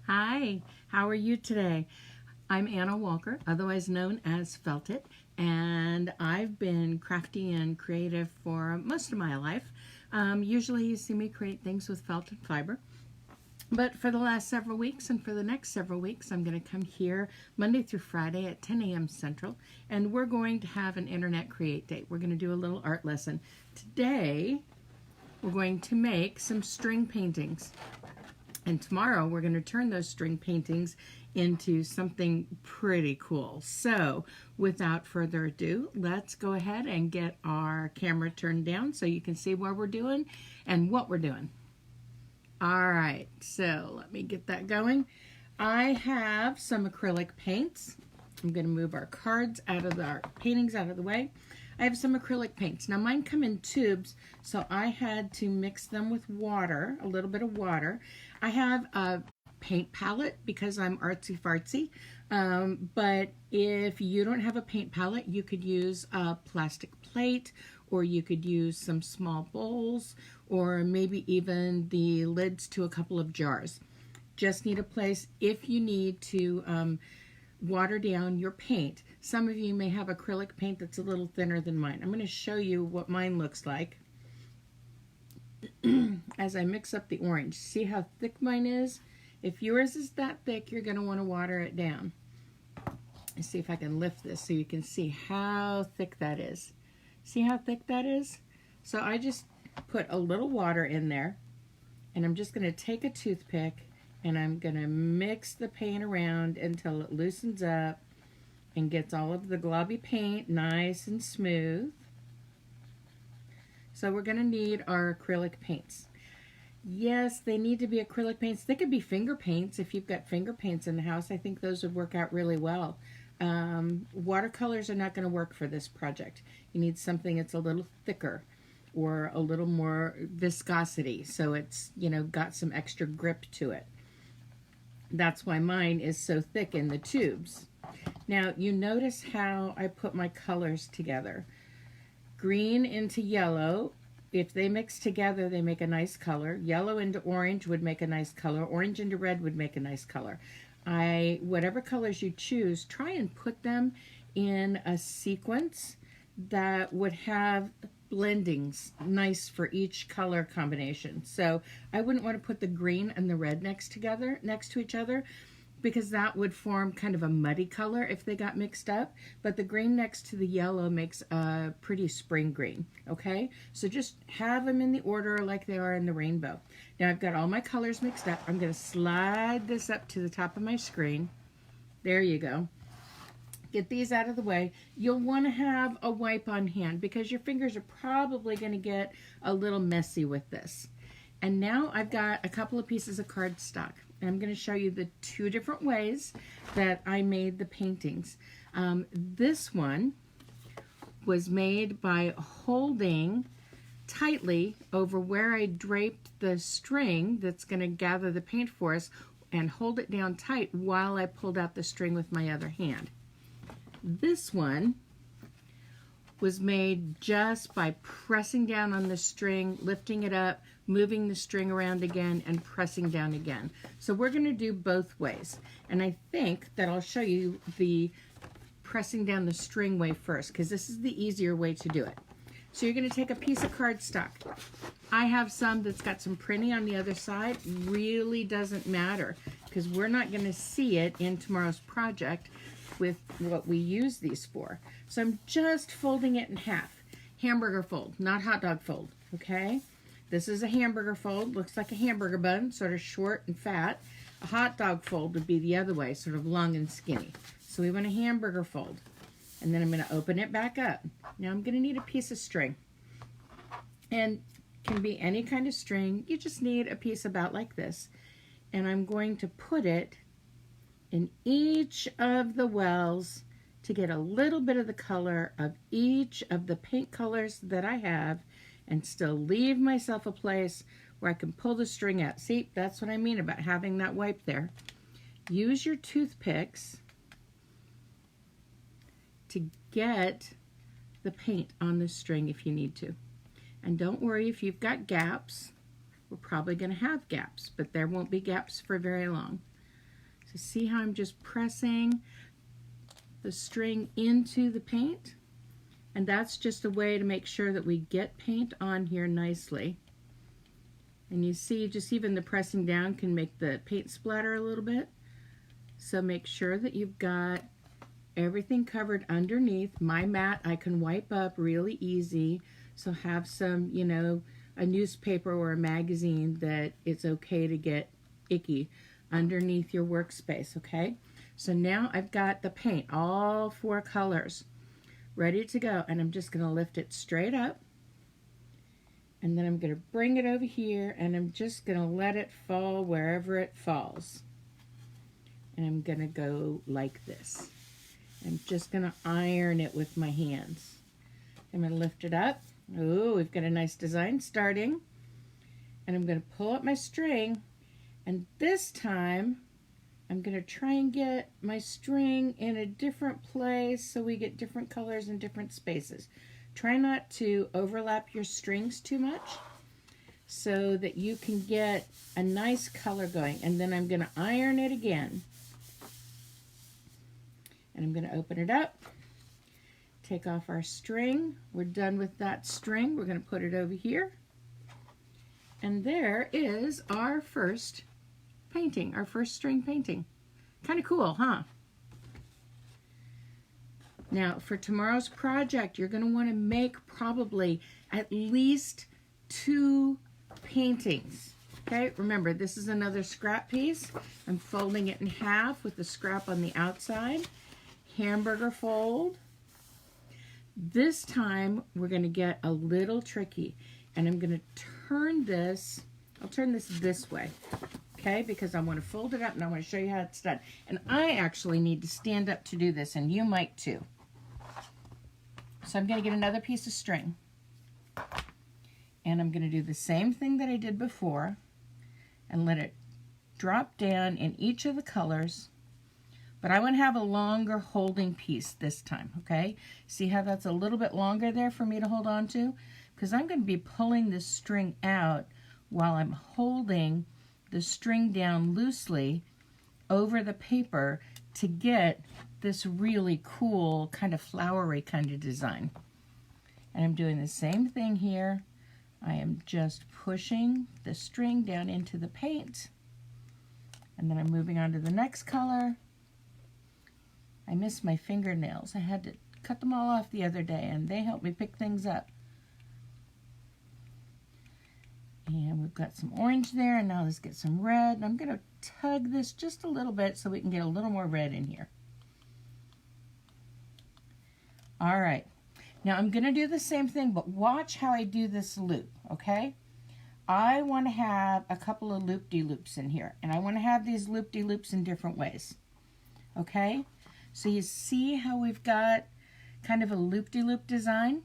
Hi, how are you today? I'm Anna Walker, otherwise known as FELTit, and I've been crafty and creative for most of my life. Usually you see me create things with felt and fiber, but for the last several weeks and for the next several weeks, I'm going to come here Monday through Friday at 10 a.m. Central, and we're going to have an Internet Create Day. We're going to do a little art lesson. Today, we're going to make some string paintings. And tomorrow we're going to turn those string paintings into something pretty cool. So without further ado, let's go ahead and get our camera turned down so you can see what we're doing and what we're doing. All right, so let me get that going. I have some acrylic paints. I'm going to move our cards out of our paintings out of the way. I have some acrylic paints. Now mine come in tubes, so I had to mix them with water, a little bit of water. I have a paint palette because I'm artsy fartsy, but if you don't have a paint palette, you could use a plastic plate, or you could use some small bowls, or maybe even the lids to a couple of jars. Just need a place if you need to water down your paint. Some of you may have acrylic paint that's a little thinner than mine. I'm going to show you what mine looks like as I mix up the orange. See how thick mine is? If yours is that thick, you're going to want to water it down. Let's see if I can lift this so you can see how thick that is. See how thick that is? So I just put a little water in there, and I'm just going to take a toothpick and I'm going to mix the paint around until it loosens up and gets all of the globby paint nice and smooth. So we're going to need our acrylic paints. Yes, they need to be acrylic paints. They could be finger paints if you've got finger paints in the house. I think those would work out really well. Watercolors are not going to work for this project. You need something that's a little thicker or a little more viscosity, so it's, you know, got some extra grip to it. That's why mine is so thick in the tubes. Now, you notice how I put my colors together. Green into yellow. If they mix together, they make a nice color. Yellow into orange would make a nice color. Orange into red would make a nice color. Whatever colors you choose, try and put them in a sequence that would have blendings nice for each color combination. So I wouldn't want to put the green and the red next to each other, because that would form kind of a muddy color if they got mixed up. But the green next to the yellow makes a pretty spring green, okay? So just have them in the order like they are in the rainbow. Now I've got all my colors mixed up. I'm gonna slide this up to the top of my screen. There you go. Get these out of the way. You'll want to have a wipe on hand because your fingers are probably going to get a little messy with this. And now I've got a couple of pieces of cardstock. And I'm going to show you the two different ways that I made the paintings. This one was made by holding tightly over where I draped the string that's going to gather the paint for us, and hold it down tight while I pulled out the string with my other hand. This one was made just by pressing down on the string, lifting it up, moving the string around again, and pressing down again. So we're going to do both ways. And I think that I'll show you the pressing down the string way first, because this is the easier way to do it. So you're going to take a piece of cardstock. I have some that's got some printing on the other side. Really doesn't matter, because we're not going to see it in tomorrow's project with what we use these for. So I'm just folding it in half. Hamburger fold, not hot dog fold, okay? This is a hamburger fold, looks like a hamburger bun, sort of short and fat. A hot dog fold would be the other way, sort of long and skinny. So we want a hamburger fold. And then I'm going to open it back up. Now I'm going to need a piece of string. And can be any kind of string. You just need a piece about like this. And I'm going to put it in each of the wells to get a little bit of the color of each of the paint colors that I have, and still leave myself a place where I can pull the string out. See, that's what I mean about having that wipe there. Use your toothpicks to get the paint on the string if you need to. And don't worry if you've got gaps. We're probably going to have gaps, but there won't be gaps for very long. So see how I'm just pressing the string into the paint? And that's just a way to make sure that we get paint on here nicely. And you see, just even the pressing down can make the paint splatter a little bit. So make sure that you've got everything covered underneath. My mat I can wipe up really easy. So have some, you know, a newspaper or a magazine that it's okay to get icky underneath your workspace, okay? So now I've got the paint, all 4 colors, ready to go. And I'm just going to lift it straight up. And then I'm going to bring it over here, and I'm just going to let it fall wherever it falls. And I'm going to go like this. I'm just going to iron it with my hands. I'm going to lift it up. Oh, we've got a nice design starting. And I'm going to pull up my string. And this time, I'm going to try and get my string in a different place so we get different colors in different spaces. Try not to overlap your strings too much so that you can get a nice color going. And then I'm going to iron it again. And I'm going to open it up, take off our string. We're done with that string. We're going to put it over here. And there is our first painting, our first string painting. Kind of cool, huh? Now, for tomorrow's project, you're going to want to make probably at least 2 paintings. Okay, remember, this is another scrap piece. I'm folding it in half with the scrap on the outside. Hamburger fold. This time, we're going to get a little tricky. And I'm going to turn this, I'll turn this way. Okay, because I want to fold it up and I want to show you how it's done. And I actually need to stand up to do this, and you might too. So I'm going to get another piece of string. And I'm going to do the same thing that I did before and let it drop down in each of the colors. But I want to have a longer holding piece this time, okay? See how that's a little bit longer there for me to hold on to? Because I'm going to be pulling this string out while I'm holding the string down loosely over the paper to get this really cool kind of flowery kind of design. And I'm doing the same thing here. I am just pushing the string down into the paint, and then I'm moving on to the next color. I missed my fingernails. I had to cut them all off the other day, and they helped me pick things up. And we've got some orange there, and now let's get some red. And I'm going to tug this just a little bit so we can get a little more red in here. All right. Now I'm going to do the same thing, but watch how I do this loop, okay? I want to have a couple of loop-de-loops in here, and I want to have these loop-de-loops in different ways, okay? So you see how we've got kind of a loop-de-loop design,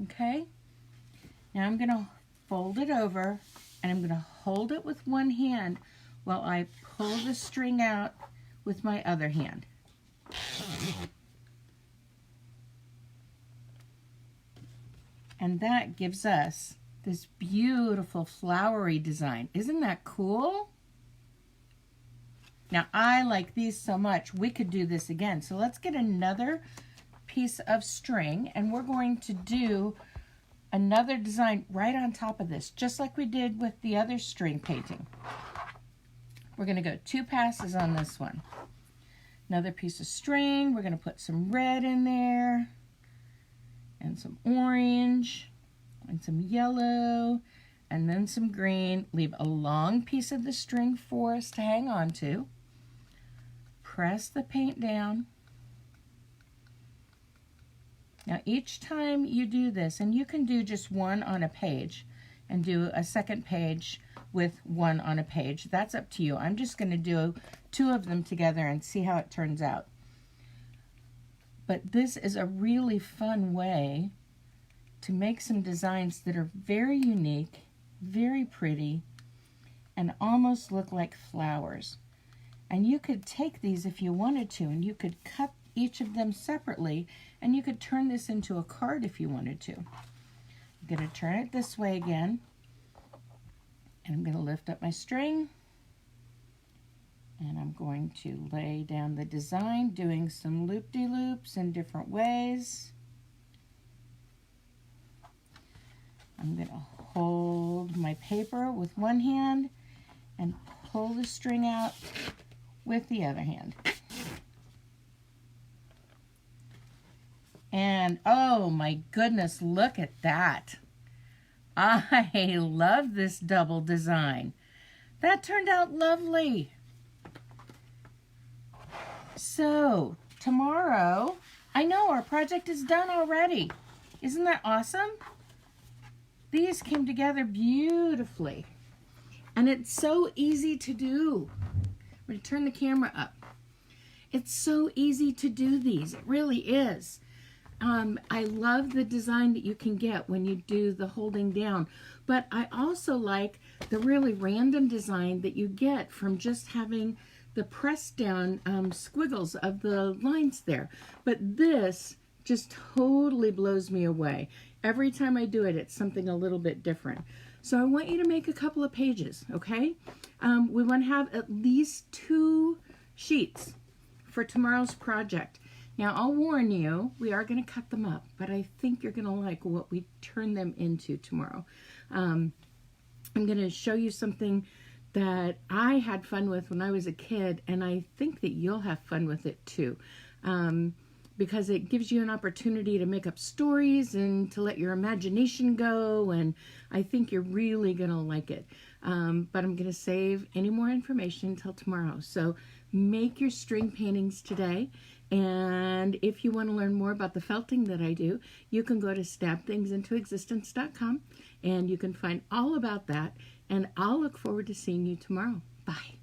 okay? Now I'm going to fold it over, and I'm going to hold it with one hand while I pull the string out with my other hand. And that gives us this beautiful flowery design. Isn't that cool? Now, I like these so much, we could do this again. So let's get another piece of string, and we're going to do another design right on top of this, just like we did with the other string painting. We're going to go 2 passes on this one. Another piece of string. We're going to put some red in there, and some orange, and some yellow, and then some green. Leave a long piece of the string for us to hang on to. Press the paint down. Now each time you do this, and you can do just one on a page and do a second page with one on a page. That's up to you. I'm just going to do 2 of them together and see how it turns out. But this is a really fun way to make some designs that are very unique, very pretty, and almost look like flowers. And you could take these if you wanted to, and you could cut each of them separately, and you could turn this into a card if you wanted to. I'm going to turn it this way again, and I'm going to lift up my string, And I'm going to lay down the design, doing some loop-de-loops in different ways. I'm going to hold my paper with one hand and pull the string out with the other hand. And oh my goodness, look at that. I love this double design. That turned out lovely. So tomorrow, I know our project is done already. Isn't that awesome? These came together beautifully. And it's so easy to do. I'm going to turn the camera up. It's so easy to do these. It really is. I love the design that you can get when you do the holding down. But I also like the really random design that you get from just having the pressed down squiggles of the lines there. But this just totally blows me away. Every time I do it, it's something a little bit different. So I want you to make a couple of pages, okay? We want to have at least 2 sheets for tomorrow's project. Now, I'll warn you, we are going to cut them up, but I think you're going to like what we turn them into tomorrow. I'm going to show you something that I had fun with when I was a kid, and I think that you'll have fun with it too, because it gives you an opportunity to make up stories and to let your imagination go, and I think you're really going to like it. But I'm going to save any more information until tomorrow. So make your string paintings today. And if you want to learn more about the felting that I do, you can go to stabthingsintoexistence.com and you can find all about that. And I'll look forward to seeing you tomorrow. Bye.